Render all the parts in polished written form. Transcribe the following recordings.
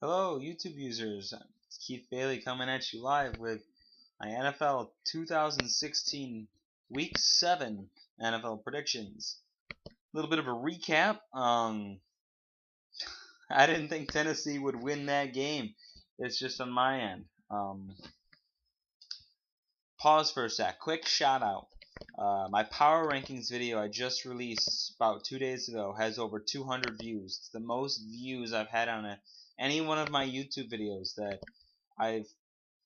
Hello, YouTube users. It's Keith Bailey coming at you live with my NFL 2016 Week 7 NFL predictions. A little bit of a recap. I didn't think Tennessee would win that game. It's just on my end. Pause for a sec. Quick shout out. My power rankings video I just released about 2 days ago has over 200 views. It's the most views I've had on any one of my YouTube videos that I've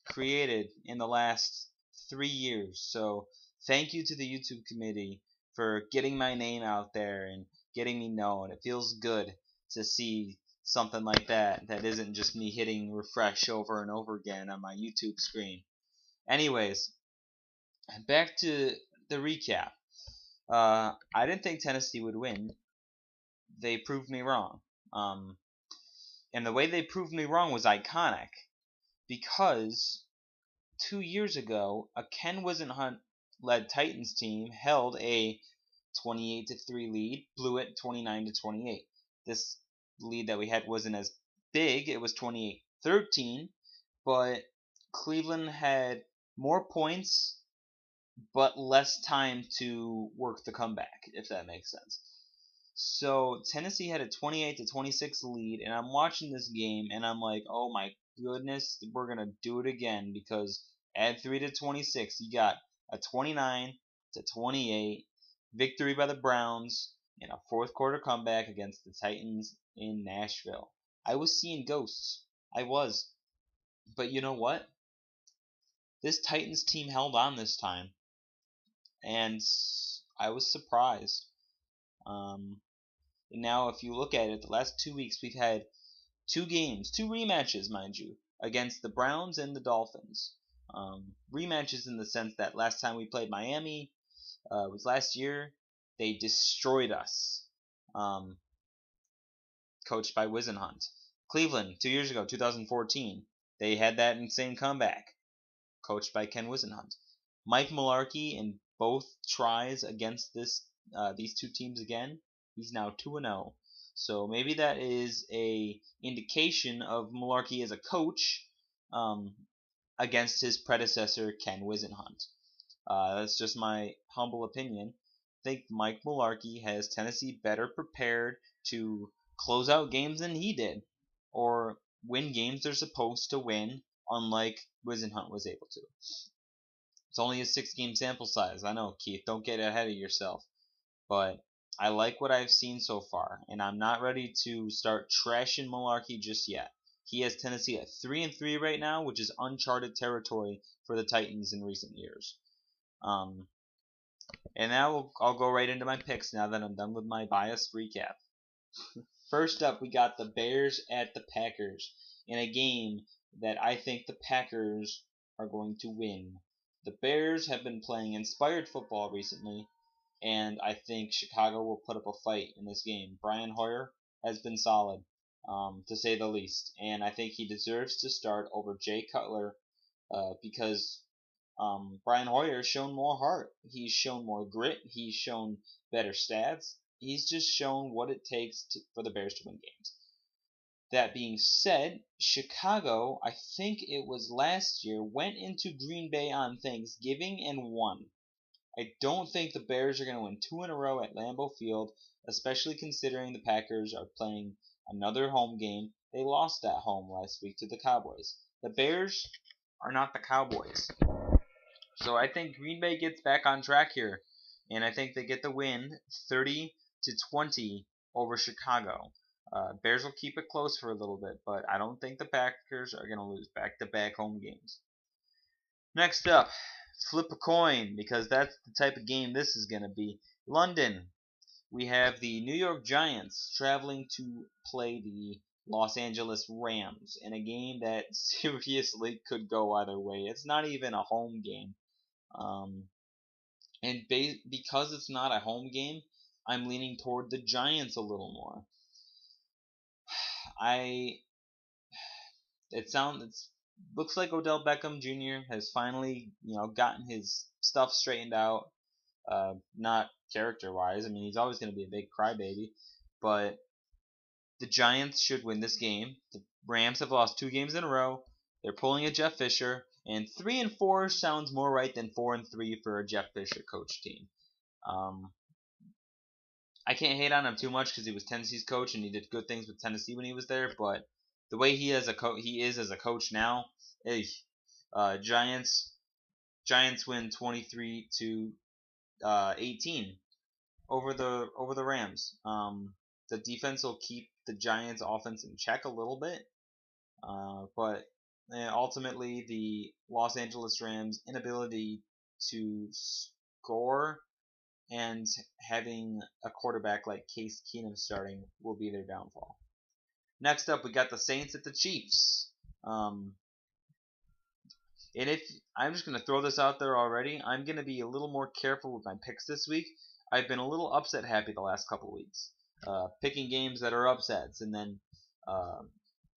created in the last 3 years. So thank you to the YouTube committee for getting my name out there and getting me known. It feels good to see something like that isn't just me hitting refresh over and over again on my YouTube screen. Anyways, back to the recap. I didn't think Tennessee would win. They proved me wrong. And the way they proved me wrong was iconic because 2 years ago, a Ken Wisenhunt led Titans team held a 28-3 lead, blew it 29-28. This lead that we had wasn't as big; it was 28-13, but Cleveland had more points but less time to work the comeback, if that makes sense. So Tennessee had a 28-26 lead, and I'm watching this game, and I'm like, oh my goodness, we're gonna do it again because add 3-26, you got a 29-28 victory by the Browns in a fourth quarter comeback against the Titans in Nashville. I was seeing ghosts. I was. But you know what? This Titans team held on this time, and I was surprised. Now, if you look at it, the last 2 weeks we've had two games, two rematches, mind you, against the Browns and the Dolphins. Rematches in the sense that last time we played Miami was last year. They destroyed us, coached by Wisenhunt. Cleveland, 2 years ago, 2014, they had that insane comeback, coached by Ken Wisenhunt. Mike Mularkey in both tries against these two teams again, he's now 2-0. So maybe that is a indication of Mularkey as a coach against his predecessor Ken Wisenhunt. That's just my humble opinion. I think Mike Mularkey has Tennessee better prepared to close out games than he did, or win games they're supposed to win, unlike Wisenhunt was able to. It's only a 6-game sample size. I know, Keith, don't get ahead of yourself. But I like what I've seen so far, and I'm not ready to start trashing Mularkey just yet. He has Tennessee at 3-3 right now, which is uncharted territory for the Titans in recent years. And now I'll go right into my picks now that I'm done with my biased recap. First up, we got the Bears at the Packers in a game that I think the Packers are going to win. The Bears have been playing inspired football recently, and I think Chicago will put up a fight in this game. Brian Hoyer has been solid, to say the least, and I think he deserves to start over Jay Cutler because Brian Hoyer has shown more heart. He's shown more grit. He's shown better stats. He's just shown what it takes for the Bears to win games. That being said, Chicago, I think it was last year, went into Green Bay on Thanksgiving and won. I don't think the Bears are going to win two in a row at Lambeau Field, especially considering the Packers are playing another home game. They lost at home last week to the Cowboys. The Bears are not the Cowboys. So I think Green Bay gets back on track here, and I think they get the win 30-20 over Chicago. Bears will keep it close for a little bit, but I don't think the Packers are going to lose back-to-back home games. Next up, flip a coin, because that's the type of game this is going to be. London, we have the New York Giants traveling to play the Los Angeles Rams in a game that seriously could go either way. It's not even a home game. And because it's not a home game, I'm leaning toward the Giants a little more. It looks like Odell Beckham Jr. has finally, gotten his stuff straightened out. Not character-wise. I mean, he's always going to be a big crybaby, but the Giants should win this game. The Rams have lost 2 games in a row. They're pulling a Jeff Fisher, and 3-4 sounds more right than 4-3 for a Jeff Fisher coach team. I can't hate on him too much because he was Tennessee's coach and he did good things with Tennessee when he was there. But the way he is as a coach now, Giants win 23-18 over the Rams. The defense will keep the Giants' offense in check a little bit, but ultimately the Los Angeles Rams' inability to score and having a quarterback like Case Keenum starting will be their downfall. Next up, we got the Saints at the Chiefs. And if I'm just going to throw this out there already, I'm going to be a little more careful with my picks this week. I've been a little upset happy the last couple weeks, picking games that are upsets and then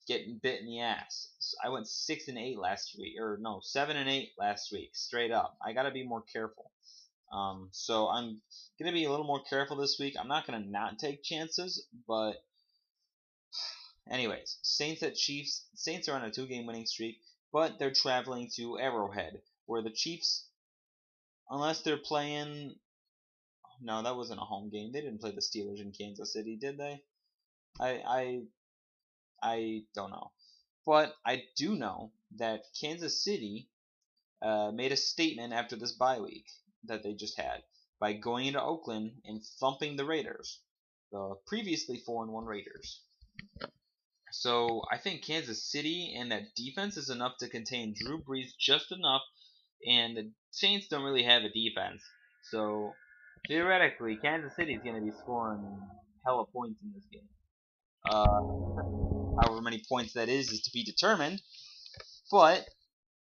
getting bit in the ass. So I went 6-8 last week, or no, 7-8 last week, straight up. I got to be more careful. So I'm going to be a little more careful this week. I'm not going to not take chances, but anyways, Saints at Chiefs. Saints are on a 2-game winning streak, but they're traveling to Arrowhead, where the Chiefs, unless they're playing, no, that wasn't a home game. They didn't play the Steelers in Kansas City, did they? I don't know, but I do know that Kansas City made a statement after this bye week that they just had by going into Oakland and thumping the Raiders, the previously 4-1 Raiders. So I think Kansas City and that defense is enough to contain Drew Brees just enough, and the Saints don't really have a defense. So theoretically, Kansas City is going to be scoring hella points in this game. However many points that is to be determined. But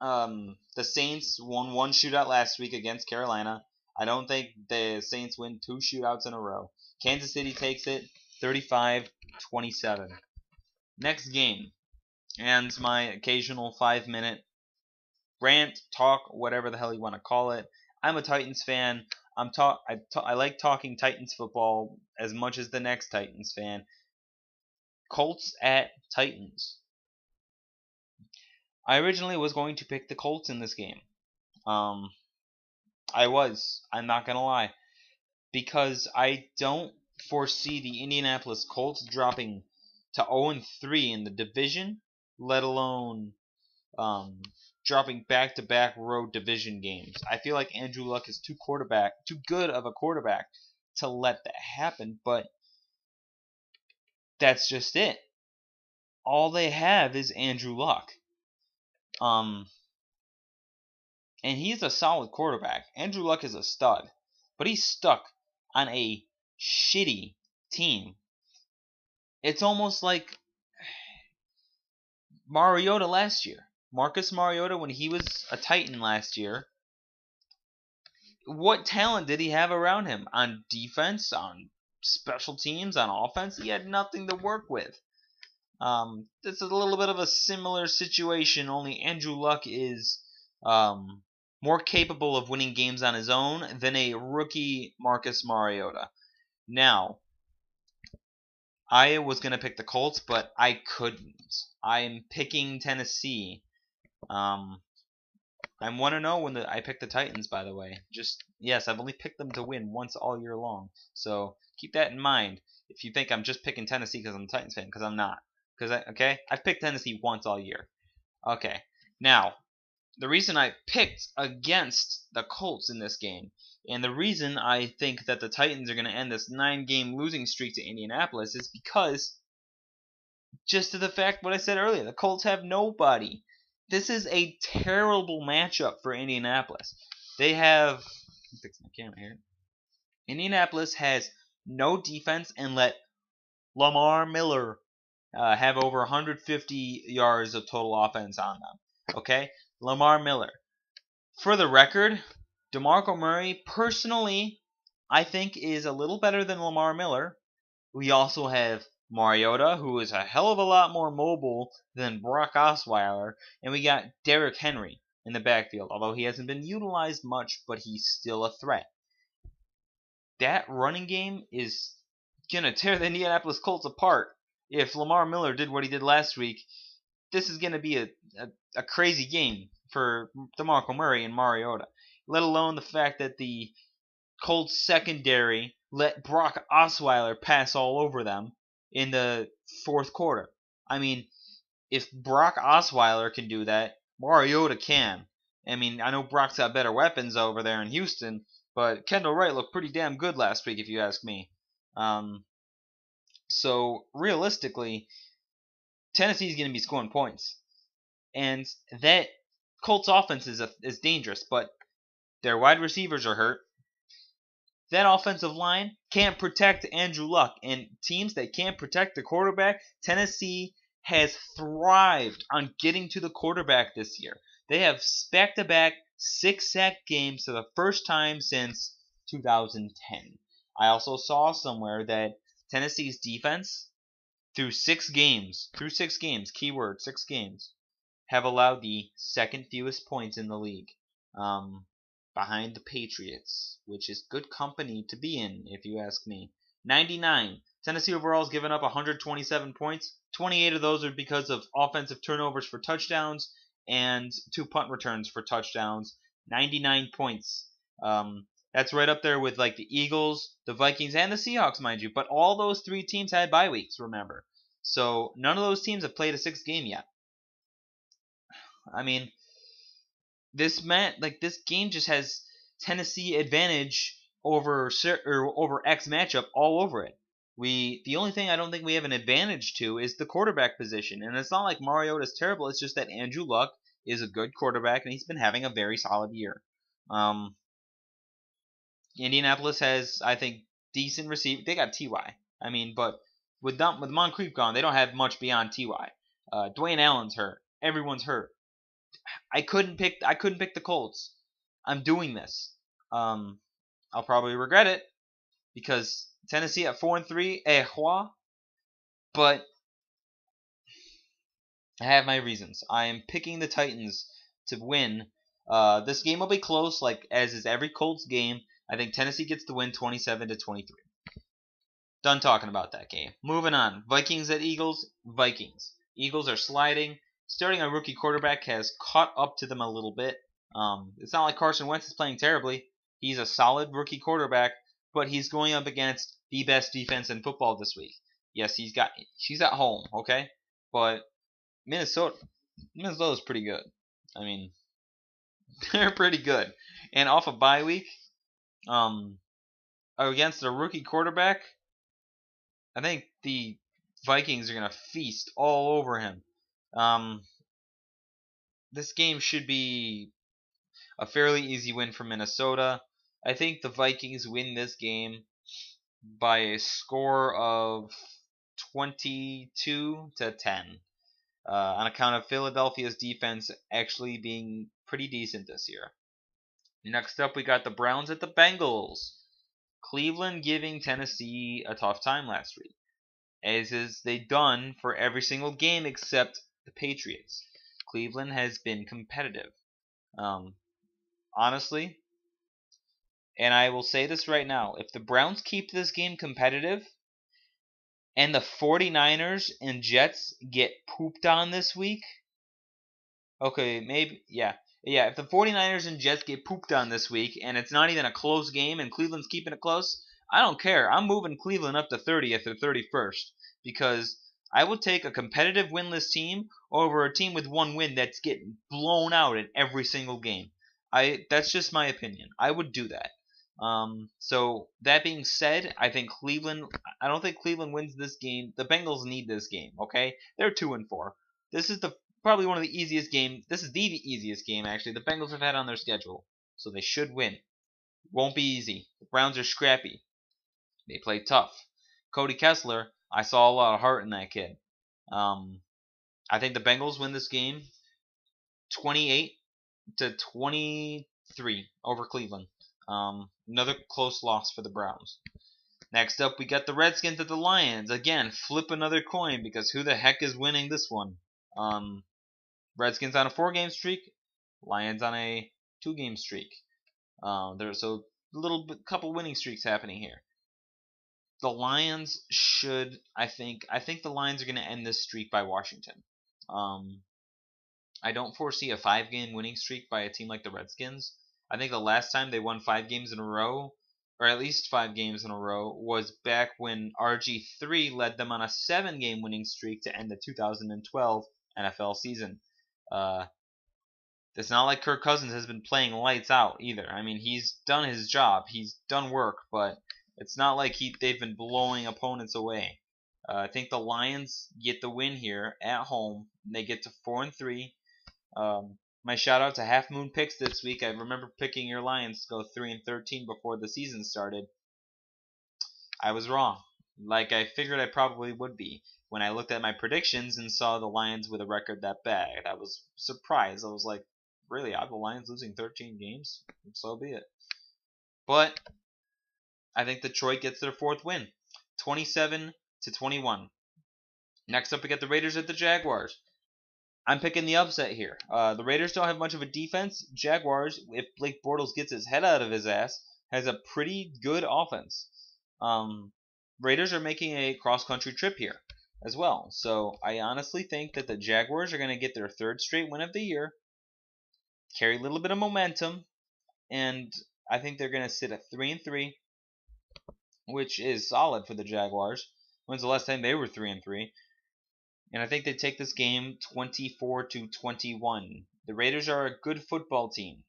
the Saints won 1 shootout last week against Carolina. I don't think the Saints win 2 shootouts in a row. Kansas City takes it 35-27. Next game, and my occasional 5-minute rant, talk, whatever the hell you want to call it. I'm a Titans fan. I like talking Titans football as much as the next Titans fan. Colts at Titans. I originally was going to pick the Colts in this game. I'm not going to lie. Because I don't foresee the Indianapolis Colts dropping to 0-3 in the division, let alone dropping back-to-back road division games. I feel like Andrew Luck is too good of a quarterback to let that happen, but that's just it. All they have is Andrew Luck. And he's a solid quarterback. Andrew Luck is a stud, but he's stuck on a shitty team. It's almost like Mariota last year. Marcus Mariota, when he was a Titan last year, what talent did he have around him? On defense, on special teams, on offense? He had nothing to work with. It's a little bit of a similar situation, only Andrew Luck is more capable of winning games on his own than a rookie Marcus Mariota. Now, I was going to pick the Colts, but I couldn't. I'm picking Tennessee. I'm 1-0 when I picked the Titans, by the way. Yes, I've only picked them to win once all year long. So keep that in mind if you think I'm just picking Tennessee because I'm a Titans fan, because I'm not. I've picked Tennessee once all year. Okay, now, the reason I picked against the Colts in this game, and the reason I think that the Titans are going to end this 9-game losing streak to Indianapolis is because, just to the fact what I said earlier, the Colts have nobody. This is a terrible matchup for Indianapolis. They have... Let me fix my camera here. Indianapolis has no defense and let Lamar Miller have over 150 yards of total offense on them. Okay? Lamar Miller. For the record, DeMarco Murray, personally, I think is a little better than Lamar Miller. We also have Mariota, who is a hell of a lot more mobile than Brock Osweiler. And we got Derrick Henry in the backfield, although he hasn't been utilized much, but he's still a threat. That running game is going to tear the Indianapolis Colts apart if Lamar Miller did what he did last week, this is going to be a crazy game for DeMarco Murray and Mariota. Let alone the fact that the Colts secondary let Brock Osweiler pass all over them in the fourth quarter. I mean, if Brock Osweiler can do that, Mariota can. I mean, I know Brock's got better weapons over there in Houston, but Kendall Wright looked pretty damn good last week, if you ask me. So realistically, Tennessee's going to be scoring points, and that Colts offense is dangerous. But their wide receivers are hurt. That offensive line can't protect Andrew Luck, and teams that can't protect the quarterback, Tennessee has thrived on getting to the quarterback this year. They have back-to-back 6-sack games for the first time since 2010. I also saw somewhere that Tennessee's defense, through 6 games, keyword 6 games, have allowed the second fewest points in the league, behind the Patriots, which is good company to be in, if you ask me. 99. Tennessee overall has given up 127 points. 28 of those are because of offensive turnovers for touchdowns and 2 punt returns for touchdowns. 99 points. That's right up there with like the Eagles, the Vikings, and the Seahawks, mind you. But all those 3 teams had bye weeks, remember. So none of those teams have played a 6th game yet. I mean, this game just has Tennessee advantage over X matchup all over it. The only thing I don't think we have an advantage to is the quarterback position, and it's not like Mariota's terrible. It's just that Andrew Luck is a good quarterback, and he's been having a very solid year. Indianapolis has, I think, decent receiver. They got Ty. I mean, but with Moncrief gone, they don't have much beyond Ty. Dwayne Allen's hurt. Everyone's hurt. I couldn't pick the Colts. I'm doing this. I'll probably regret it because Tennessee at 4-3, but I have my reasons. I am picking the Titans to win. This game will be close, like as is every Colts game. I think Tennessee gets the win 27-23. Done talking about that game. Moving on. Vikings at Eagles. Vikings. Eagles are sliding. Starting a rookie quarterback has caught up to them a little bit. It's not like Carson Wentz is playing terribly. He's a solid rookie quarterback, but he's going up against the best defense in football this week. Yes, she's at home, okay? But Minnesota's pretty good. I mean, they're pretty good. And off a bye week, against a rookie quarterback, I think the Vikings are going to feast all over him. This game should be a fairly easy win for Minnesota. I think the Vikings win this game by a score of 22-10, on account of Philadelphia's defense actually being pretty decent this year. Next up, we got the Browns at the Bengals. Cleveland giving Tennessee a tough time last week, as is they done for every single game except the Patriots. Cleveland has been competitive. Honestly, and I will say this right now, if the Browns keep this game competitive and the 49ers and Jets get pooped on this week, okay, maybe, yeah, if the 49ers and Jets get pooped on this week and it's not even a close game and Cleveland's keeping it close, I don't care. I'm moving Cleveland up to 30th or 31st because I would take a competitive winless team over a team with 1 win that's getting blown out in every single game. That's just my opinion. I would do that. So that being said, I don't think Cleveland wins this game. The Bengals need this game, okay? They're 2-4. This is probably one of the easiest games. This is the easiest game, actually, the Bengals have had on their schedule. So they should win. Won't be easy. The Browns are scrappy. They play tough. Cody Kessler, I saw a lot of heart in that kid. I think the Bengals win this game 28-23 over Cleveland. Another close loss for the Browns. Next up, we got the Redskins at the Lions. Again, flip another coin because who the heck is winning this one? Redskins on a 4-game streak. Lions on a 2-game streak. There's a couple winning streaks happening here. the Lions should. I think the Lions are going to end this streak by Washington. I don't foresee a 5-game winning streak by a team like the Redskins. I think the last time they won 5 games in a row, or at least 5 games in a row, was back when RG3 led them on a 7-game winning streak to end the 2012 NFL season. It's not like Kirk Cousins has been playing lights out either. I mean, he's done his job. He's done work, but it's not like they've been blowing opponents away. I think the Lions get the win here at home. They get to 4-3. My shout out to Half Moon Picks this week. I remember picking your Lions to go 3-13 before the season started. I was wrong. Like I figured I probably would be. When I looked at my predictions and saw the Lions with a record that bad, I was surprised. I was like, really? I have the Lions losing 13 games? So be it. But I think Detroit gets their 4th win. 27-21. Next up, we get the Raiders at the Jaguars. I'm picking the upset here. The Raiders don't have much of a defense. Jaguars, if Blake Bortles gets his head out of his ass, has a pretty good offense. Raiders are making a cross-country trip here as well. So I honestly think that the Jaguars are going to get their 3rd straight win of the year, carry a little bit of momentum, and I think they're going to sit at 3-3, which is solid for the Jaguars. When's the last time they were 3-3? And I think they take this game 24-21. The Raiders are a good football team,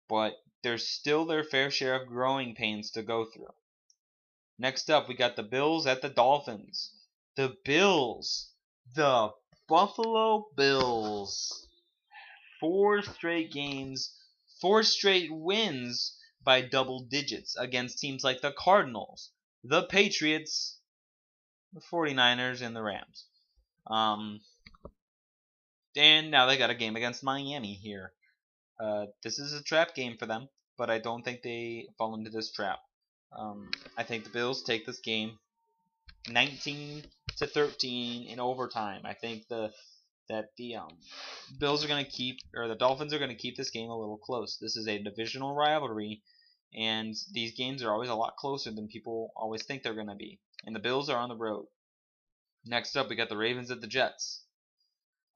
but there's still their fair share of growing pains to go through. Next up, we got the Bills at the Dolphins. The Bills. The Buffalo Bills. 4 straight games, 4 straight wins by double digits against teams like the Cardinals, the Patriots, the 49ers, and the Rams. And now they got a game against Miami here. This is a trap game for them, but I don't think they fall into this trap. I think the Bills take this game 19-13 in overtime. I think the Bills are going to keep, or the Dolphins are going to keep this game a little close. This is a divisional rivalry, and these games are always a lot closer than people always think they're going to be. And the Bills are on the road. Next up, we got the Ravens at the Jets.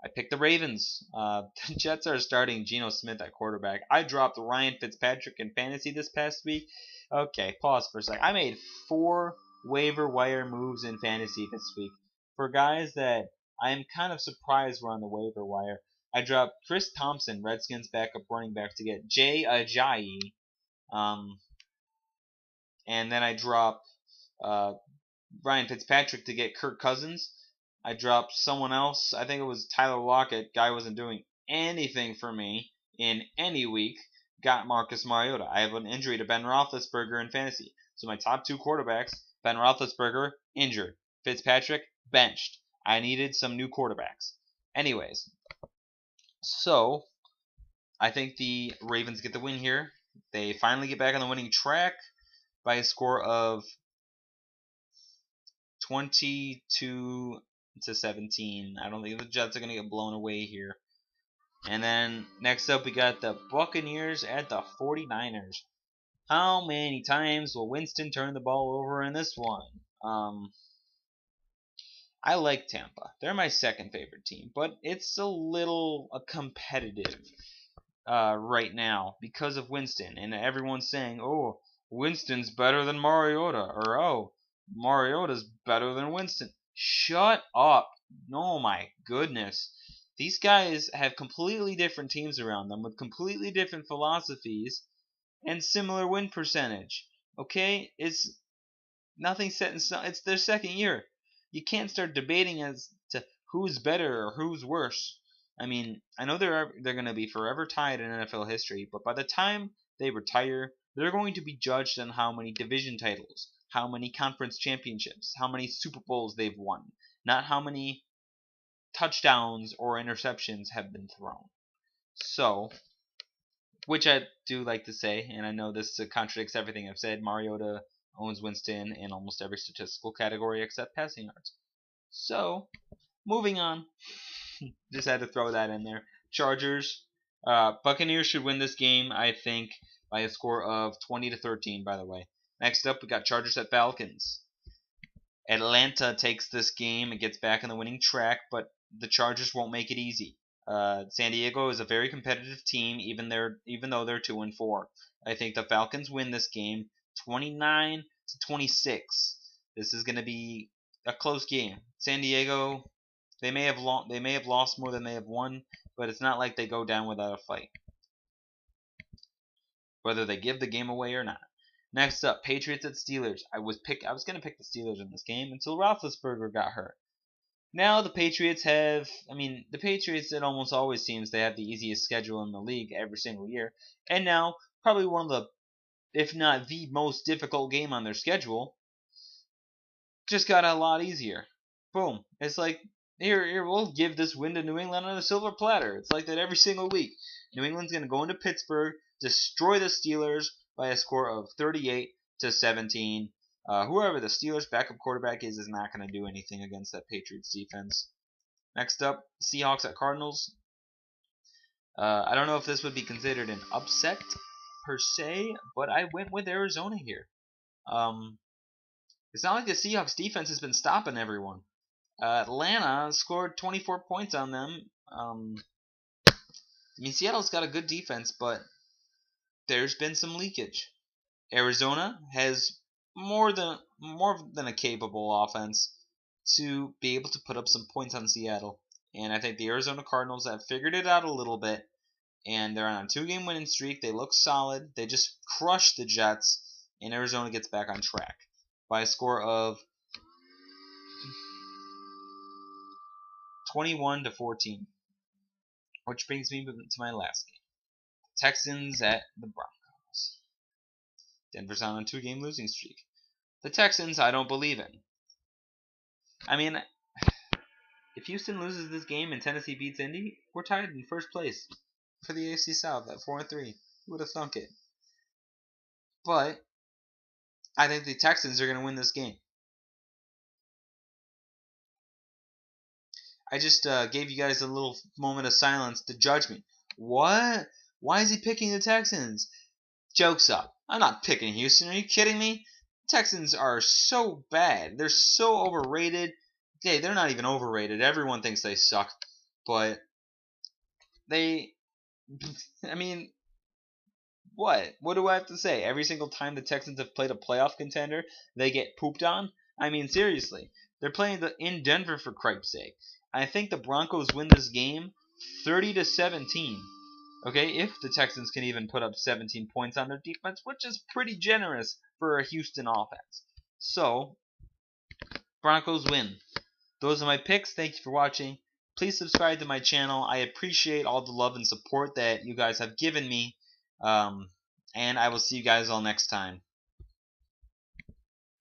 I picked the Ravens. The Jets are starting Geno Smith at quarterback. I dropped Ryan Fitzpatrick in fantasy this past week. Okay, pause for a sec. I made 4 waiver wire moves in fantasy this week for guys that I'm kind of surprised were on the waiver wire. I dropped Chris Thompson, Redskins backup running back, to get Jay Ajayi. And then I dropped Ryan Fitzpatrick to get Kirk Cousins. I dropped someone else. I think it was Tyler Lockett. Guy wasn't doing anything for me in any week. Got Marcus Mariota. I have an injury to Ben Roethlisberger in fantasy. So my top 2 quarterbacks, Ben Roethlisberger, injured. Fitzpatrick, benched. I needed some new quarterbacks. Anyways, so I think the Ravens get the win here. They finally get back on the winning track by a score of 22-17. I don't think the Jets are going to get blown away here. And then next up, we got the Buccaneers at the 49ers. How many times will Winston turn the ball over in this one? I like Tampa. They're my 2nd favorite team, but it's a little competitive right now because of Winston. And everyone's saying, oh, Winston's better than Mariota, or oh, Mariota's better than Winston. Shut up. Oh my goodness. These guys have completely different teams around them with completely different philosophies and similar win percentage. Okay? It's nothing set in stone. It's their 2nd year. You can't start debating as to who's better or who's worse. I mean, I know they're going to be forever tied in NFL history, but by the time they retire, they're going to be judged on how many division titles, how many conference championships, how many Super Bowls they've won, not how many touchdowns or interceptions have been thrown. So, which I do like to say, and I know this contradicts everything I've said, Mariota owns Winston in almost every statistical category except passing yards. So, moving on. Just had to throw that in there. Chargers. Buccaneers should win this game, I think, by a score of 20-13, by the way. Next up, we got Chargers at Falcons. Atlanta takes this game and gets back on the winning track, but the Chargers won't make it easy. San Diego is a very competitive team, even though they're 2-4. I think the Falcons win this game 29-26. This is going to be a close game. San Diego, they may have lost more than they have won, but it's not like they go down without a fight, whether they give the game away or not. Next up, Patriots at Steelers. I was going to pick the Steelers in this game until Roethlisberger got hurt. Now the Patriots it almost always seems they have the easiest schedule in the league every single year. And now, probably one of the, if not the most difficult game on their schedule, just got a lot easier. Boom. It's like, here, we'll give this win to New England on a silver platter. It's like that every single week. New England's going to go into Pittsburgh, destroy the Steelers by a score of 38-17. Whoever the Steelers' backup quarterback is not going to do anything against that Patriots defense. Next up, Seahawks at Cardinals. I don't know if this would be considered an upset per se, but I went with Arizona here. It's not like the Seahawks defense has been stopping everyone. Atlanta scored 24 points on them. Seattle's got a good defense, but there's been some leakage. Arizona has more than a capable offense to be able to put up some points on Seattle. And I think the Arizona Cardinals have figured it out a little bit, and they're on a 2-game winning streak. They look solid. They just crushed the Jets, and Arizona gets back on track by a score of 21-14. Which brings me to my last game. Texans at the Broncos. Denver's on a 2-game losing streak. The Texans, I don't believe in. If Houston loses this game and Tennessee beats Indy, we're tied in first place for the AFC South at 4-3. Who would have thunk it? But I think the Texans are going to win this game. I just gave you guys a little moment of silence to judge me. What? Why is he picking the Texans? Joke's up. I'm not picking Houston. Are you kidding me? Texans are so bad. They're so overrated. Okay, they're not even overrated. Everyone thinks they suck. But what? What do I have to say? Every single time the Texans have played a playoff contender, they get pooped on? Seriously. They're playing in Denver, for cripe's sake. I think the Broncos win this game 30-17. Okay, if the Texans can even put up 17 points on their defense, which is pretty generous for a Houston offense. So, Broncos win. Those are my picks. Thank you for watching. Please subscribe to my channel. I appreciate all the love and support that you guys have given me. And I will see you guys all next time.